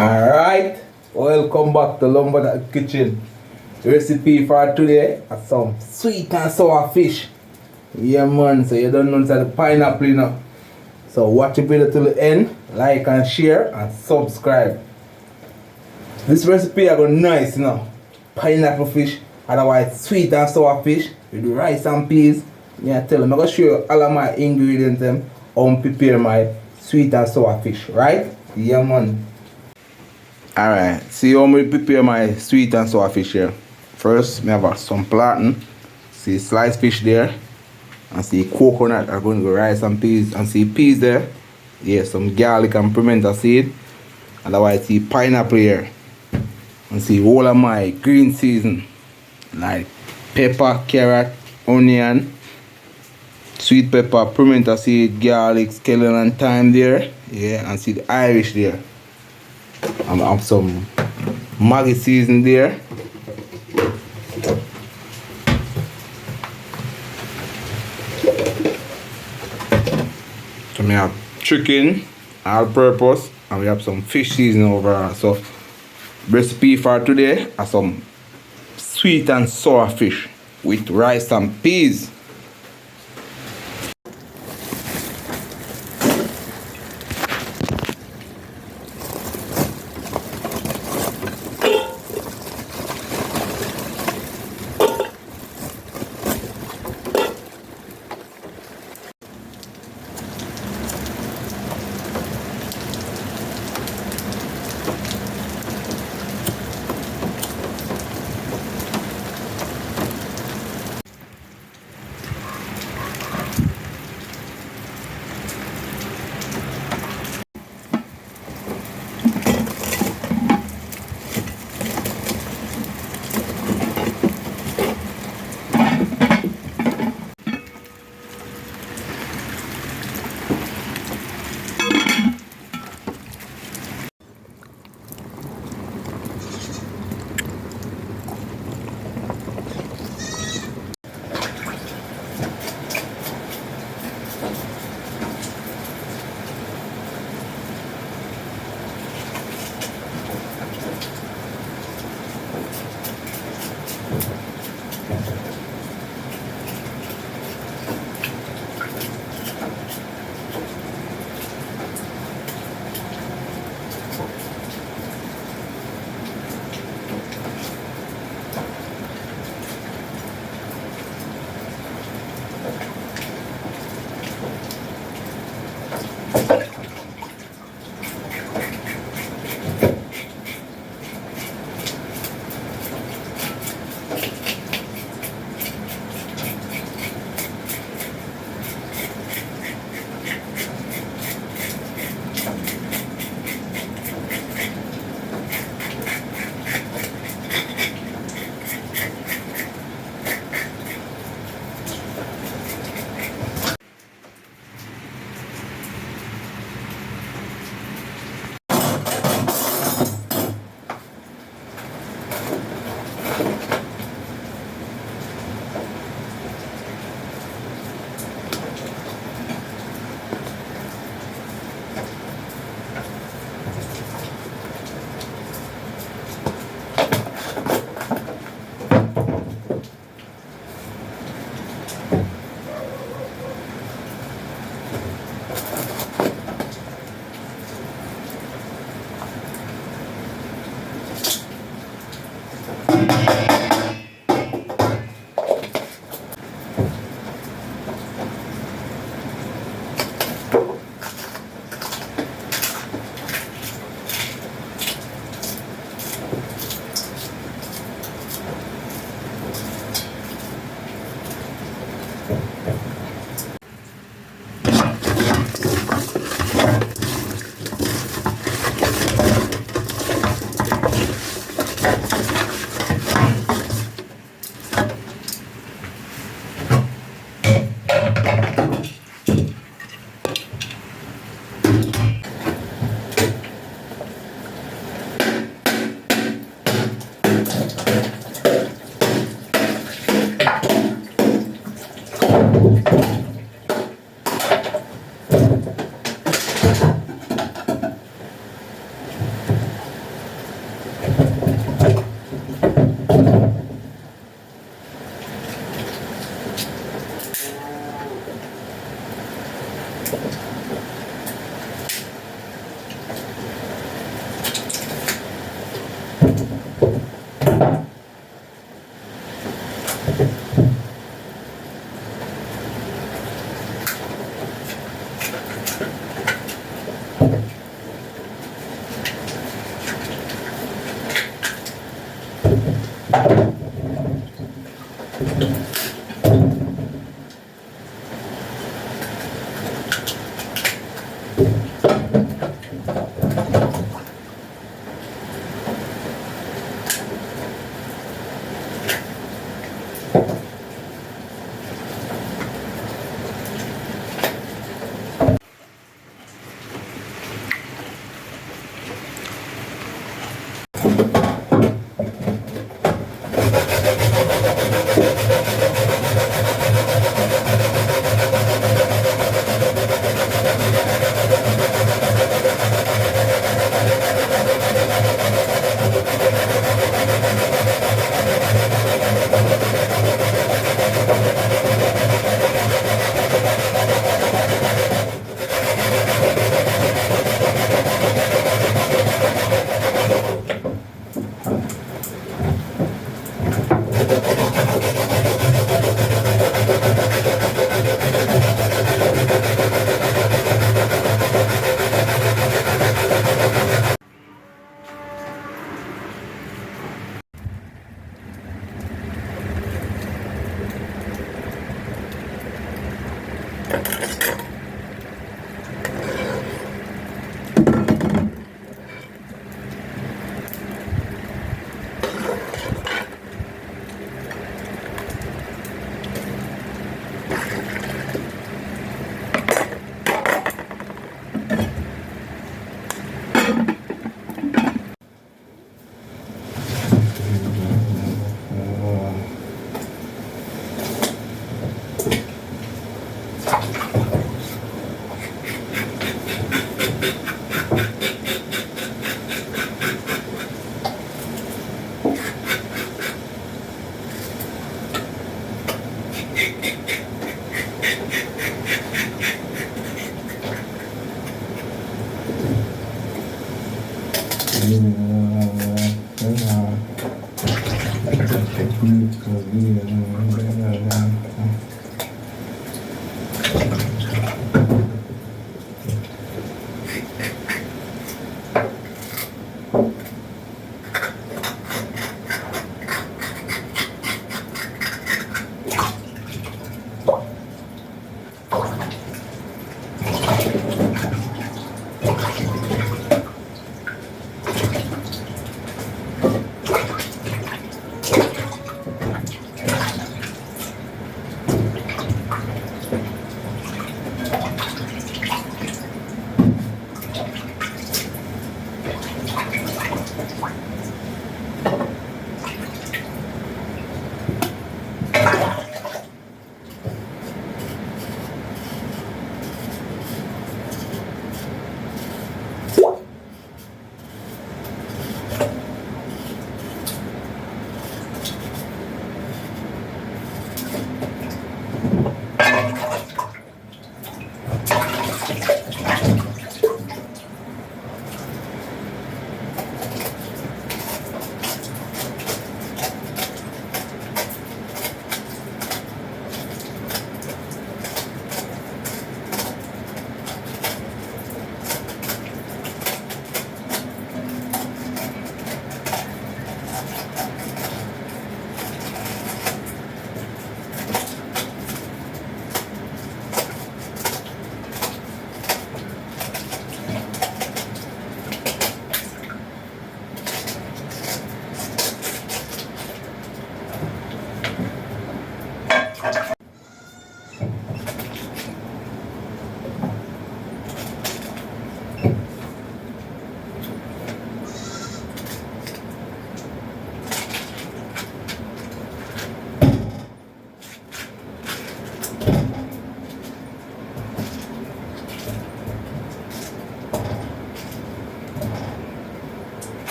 Alright, welcome back to Lumber Kitchen. Recipe for today are some sweet and sour fish. Yeah man, so you don't know the pineapple, you know. So watch the video till the end, like and share and subscribe. This recipe are going nice, you know. Pineapple fish, otherwise sweet and sour fish with rice and peas. Yeah, tell them I'm gonna show you all of my ingredients them on prepare my sweet and sour fish, right? Yeah man. Alright, see how I prepare my sweet and sour fish here. First, I have some plantain. See sliced fish there. And see coconut are going to go rice and peas. And see peas there. Yeah, some garlic and pimento seed. Otherwise, see pineapple here. And see all of my green season. Like pepper, carrot, onion, sweet pepper, pimento seed, garlic, scallion and thyme there. Yeah, and see the Irish there. And I have some Maggi season there. So we have chicken, all purpose, and we have some fish season over. So recipe for today are some sweet and sour fish with rice and peas.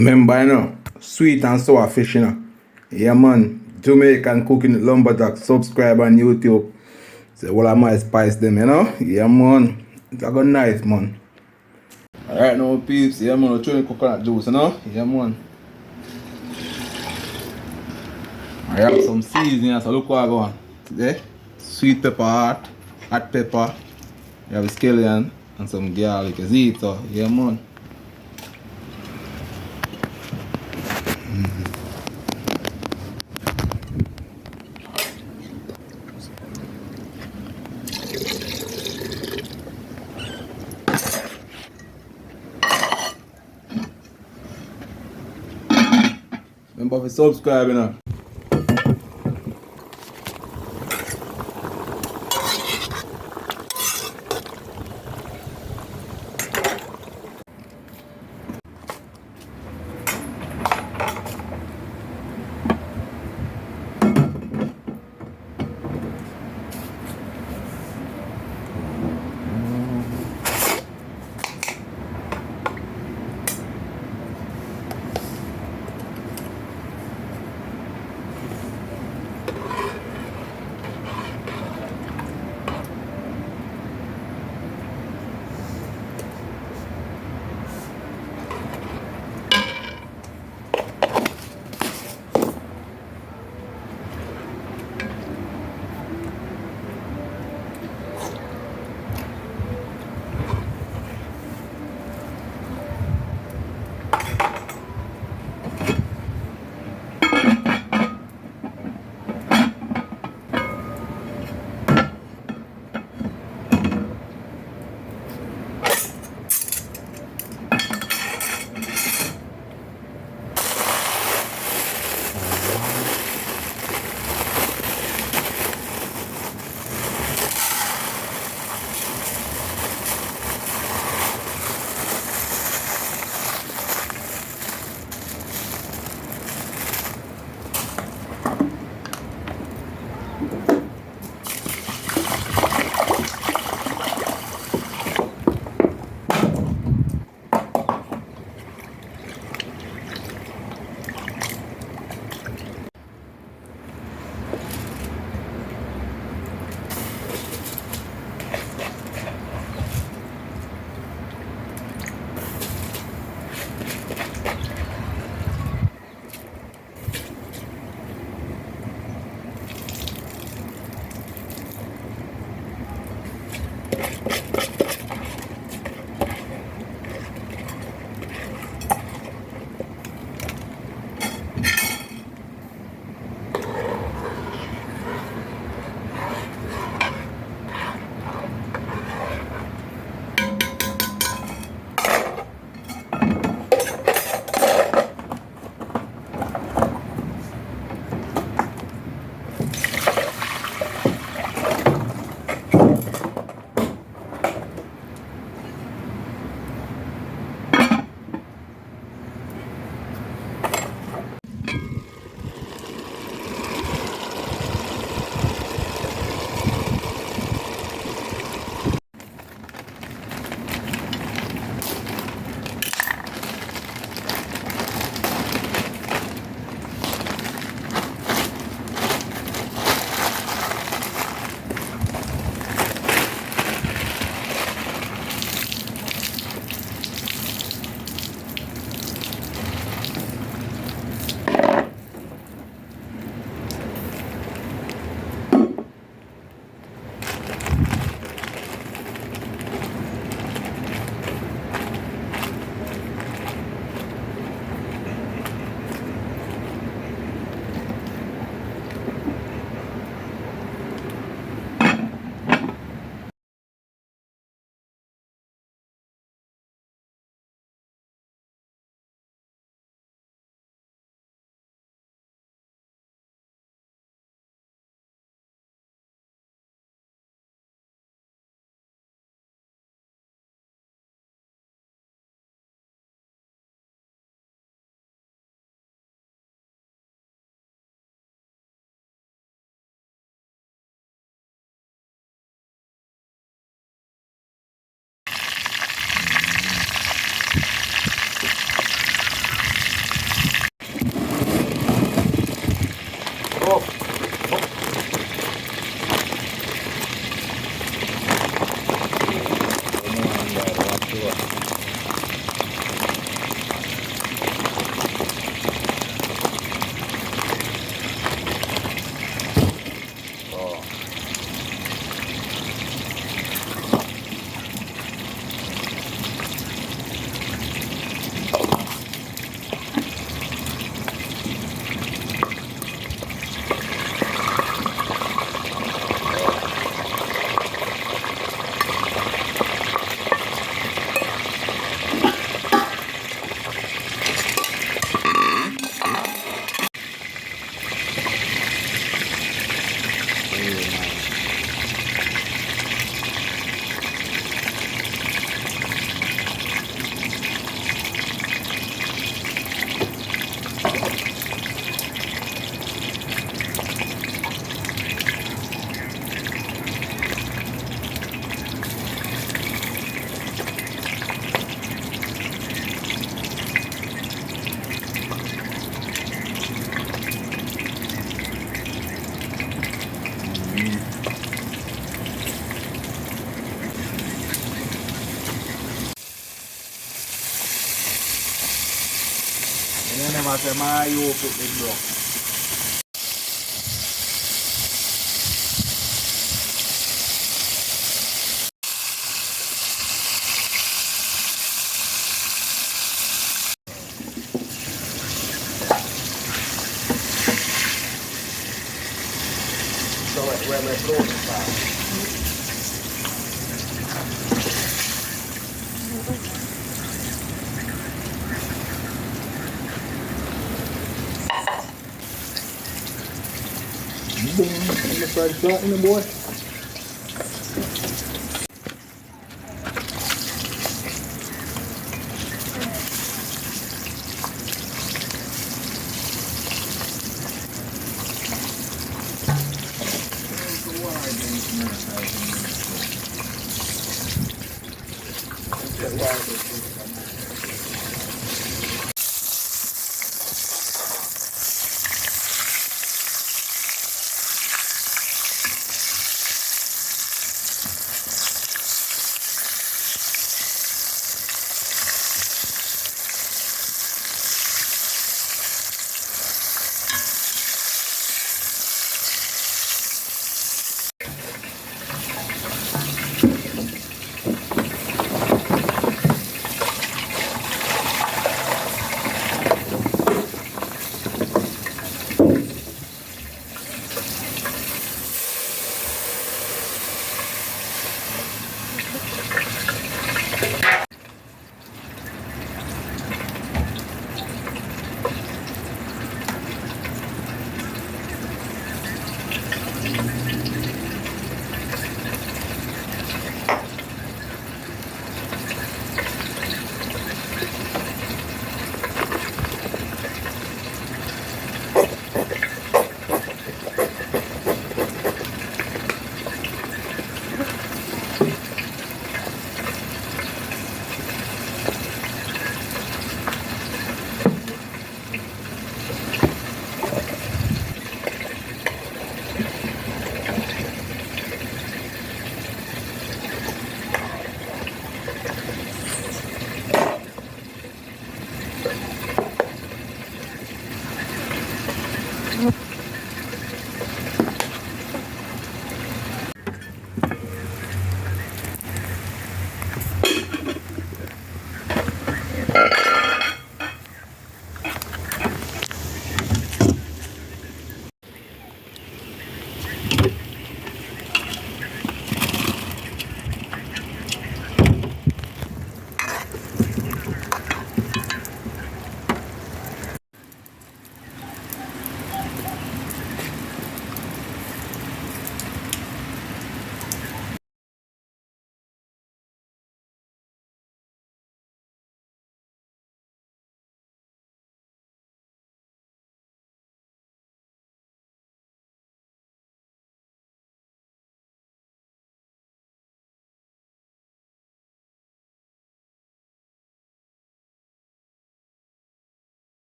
Remember, you know, sweet and sour fish, you know. Yeah, man. Jamaican cooking lumberjack. Subscribe on YouTube. Say, what am I spice them, you know? Yeah, man. It's a good nice, man. Alright, now, peeps. Yeah, man. We're trying coconut juice, you know? Yeah, man. I have some seasoning, so look what I go on. Today, sweet pepper, hot pepper. You have scallion and some garlic. You see it, so yeah, man. Remember to subscribe, you know. mama say, "Ma, you put the block." So where we blow the fire. Boom, in the fried flat in the boy.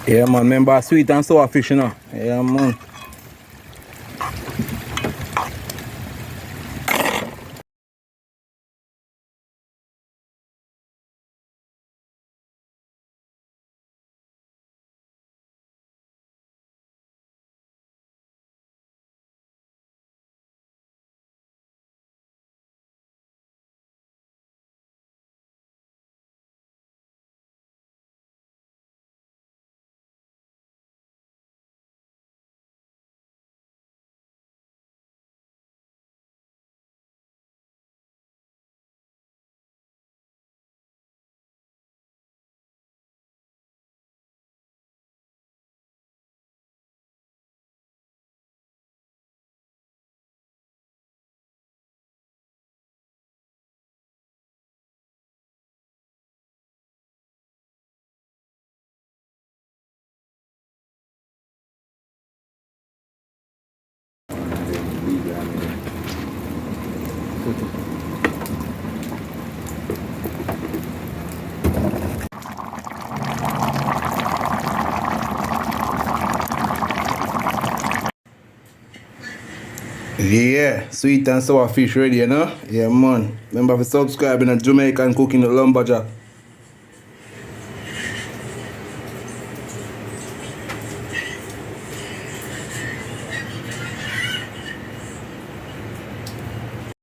Yeah man, remember sweet and sour fish, you know. Yeah man. Yeah, sweet and sour fish ready, you know? Yeah, man. Remember to subscribe in a Jamaican cooking with Lumberjack.